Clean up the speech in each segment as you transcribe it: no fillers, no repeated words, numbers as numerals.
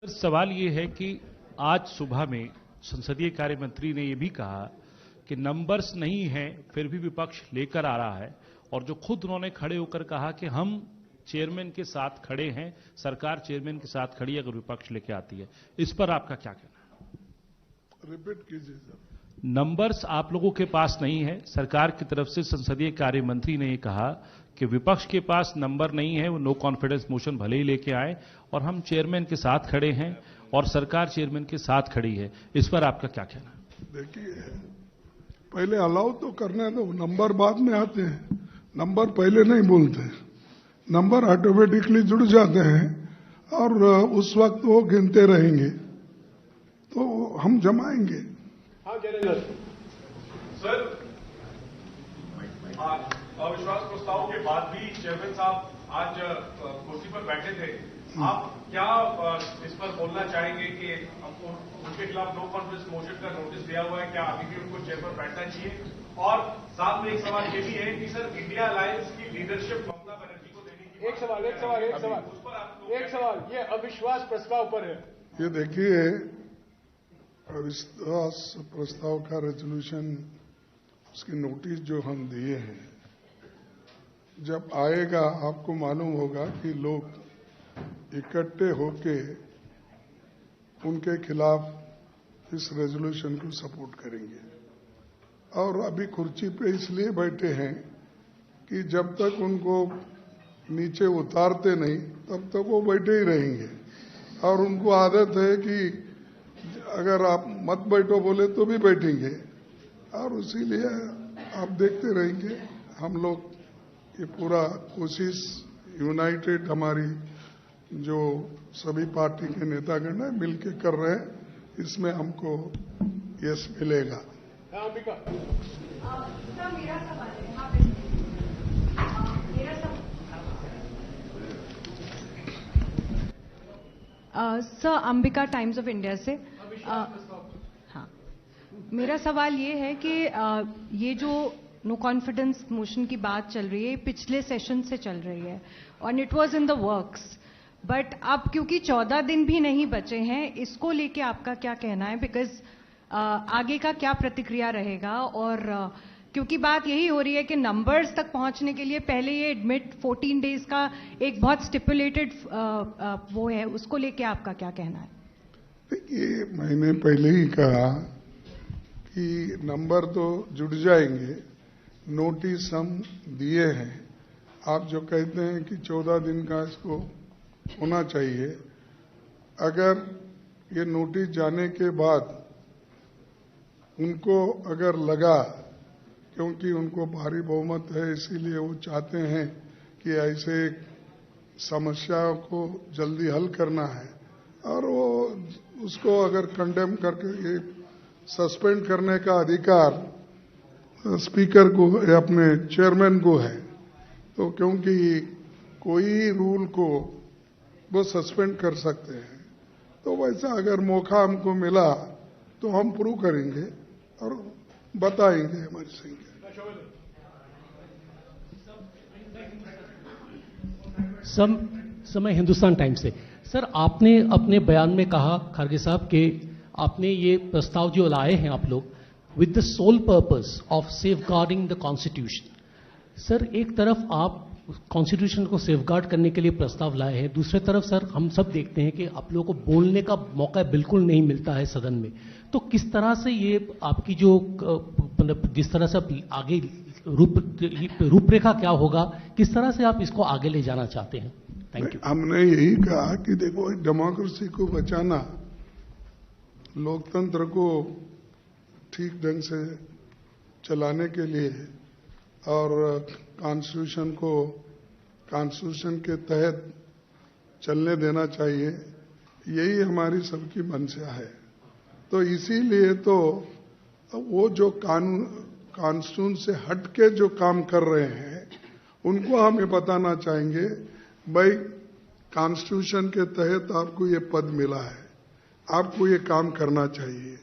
सवाल ये है कि आज सुबह में संसदीय कार्य मंत्री ने ये भी कहा कि नंबर्स नहीं है फिर भी विपक्ष लेकर आ रहा है, और जो खुद उन्होंने खड़े होकर कहा कि हम चेयरमैन के साथ खड़े हैं, सरकार चेयरमैन के साथ खड़ी है अगर विपक्ष लेके आती है। इस पर आपका क्या कहना है? रिपीट कीजिए सर। नंबर्स आप लोगों के पास नहीं है, सरकार की तरफ से संसदीय कार्य मंत्री ने ये कहा कि विपक्ष के पास नंबर नहीं है, वो नो कॉन्फिडेंस मोशन भले ही लेके आए और हम चेयरमैन के साथ खड़े हैं और सरकार चेयरमैन के साथ खड़ी है। इस पर आपका क्या कहना है? देखिए, पहले अलाउ तो करने दो, नंबर बाद में आते हैं, नंबर पहले नहीं बोलते। नंबर ऑटोमेटिकली जुड़ जाते हैं और उस वक्त वो गिनते रहेंगे तो हम जमाएंगे। हाँ जयेंद्र सर, अविश्वास प्रस्ताव के बाद भी चेयरमैन साहब आज कुर्सी पर बैठे थे। आप क्या इस पर बोलना चाहेंगे कि उनके खिलाफ नो कॉन्फिडेंस मोशन का नोटिस दिया हुआ है, क्या अभी भी उनको चेयर पर बैठना चाहिए? और साथ में एक सवाल ये भी है कि सर, इंडिया अलायंस की लीडरशिप ममता बनर्जी को देने की एक सवाल ये अविश्वास प्रस्ताव पर है। ये देखिए, अविश्वास प्रस्ताव का रेजोल्यूशन, उसकी नोटिस जो हम दिए हैं, जब आएगा आपको मालूम होगा कि लोग इकट्ठे होके उनके खिलाफ इस रेजोल्यूशन को सपोर्ट करेंगे। और अभी कुर्सी पे इसलिए बैठे हैं कि जब तक उनको नीचे उतारते नहीं तब तक वो बैठे ही रहेंगे। और उनको आदत है कि अगर आप मत बैठो बोले तो भी बैठेंगे, और इसीलिए आप देखते रहेंगे। हम लोग ये पूरा कोशिश यूनाइटेड हमारी जो सभी पार्टी के नेतागण है मिलके कर रहे हैं, इसमें हमको यश मिलेगा। अंबिका, मेरा सवाल है, sir Ambika times of India से। हाँ, मेरा सवाल ये है कि ये जो नो कॉन्फिडेंस मोशन की बात चल रही है, पिछले सेशन से चल रही है और it was in the works, but अब क्योंकि 14 दिन भी नहीं बचे हैं, इसको लेके आपका क्या कहना है? बिकॉज आगे का क्या प्रतिक्रिया रहेगा? और क्योंकि बात यही हो रही है कि नंबर्स तक पहुंचने के लिए पहले ये एडमिट 14 डेज का एक बहुत स्टिपुलेटेड वो है, उसको लेके आपका क्या कहना है? देखिए, मैंने पहले ही कहा कि नंबर तो जुड़ जाएंगे, नोटिस हम दिए हैं। आप जो कहते हैं कि 14 दिन का इसको होना चाहिए, अगर ये नोटिस जाने के बाद उनको अगर लगा, क्योंकि उनको भारी बहुमत है इसीलिए वो चाहते हैं कि ऐसे समस्या को जल्दी हल करना है, और वो उसको अगर कंडेम करके ये सस्पेंड करने का अधिकार स्पीकर को या अपने चेयरमैन को है, तो क्योंकि कोई रूल को वो सस्पेंड कर सकते हैं, तो वैसा अगर मौका हमको मिला तो हम प्रूव करेंगे और बताएंगे हमारी संख्या। समय हिंदुस्तान टाइम्स से। सर, आपने अपने बयान में कहा, खड़गे साहब, कि आपने ये प्रस्ताव जो लाए हैं आप लोग with the sole purpose of safeguarding the constitution. Sir, एक तरफ आप कॉन्स्टिट्यूशन को सेफगार्ड करने के लिए प्रस्ताव लाए हैं, दूसरी तरफ सर हम सब देखते हैं कि आप लोगों को बोलने का मौका बिल्कुल नहीं मिलता है सदन में। तो किस तरह से ये आपकी जो मतलब जिस तरह से आप आगे रूपरेखा क्या होगा, किस तरह से आप इसको आगे ले जाना चाहते हैं? Thank you. हमने यही कहा कि देखो, डेमोक्रेसी को बचाना, लोकतंत्र को ठीक ढंग से चलाने के लिए और कॉन्स्टिट्यूशन के तहत चलने देना चाहिए, यही हमारी सबकी मंशा है। तो इसीलिए तो वो जो कॉन्स्टिट्यूशन से हट के जो काम कर रहे हैं उनको हम ये बताना चाहेंगे, भाई कॉन्स्टिट्यूशन के तहत आपको ये पद मिला है, आपको ये काम करना चाहिए।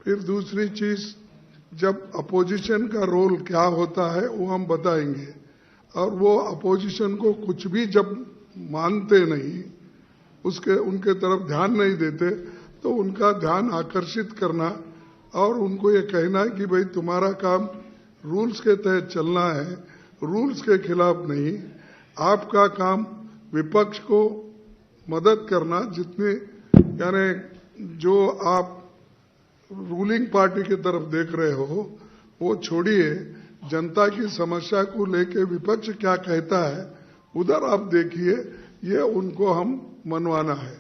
फिर दूसरी चीज, जब अपोजिशन का रोल क्या होता है वो हम बताएंगे, और वो अपोजिशन को कुछ भी जब मानते नहीं उनके तरफ ध्यान नहीं देते, तो उनका ध्यान आकर्षित करना और उनको ये कहना है कि भाई तुम्हारा काम रूल्स के तहत चलना है, रूल्स के खिलाफ नहीं। आपका काम विपक्ष को मदद करना, जितने यानी जो आप रूलिंग पार्टी की तरफ देख रहे हो वो छोड़िए, जनता की समस्या को लेके विपक्ष क्या कहता है उधर आप देखिए, ये उनको हम मनवाना है।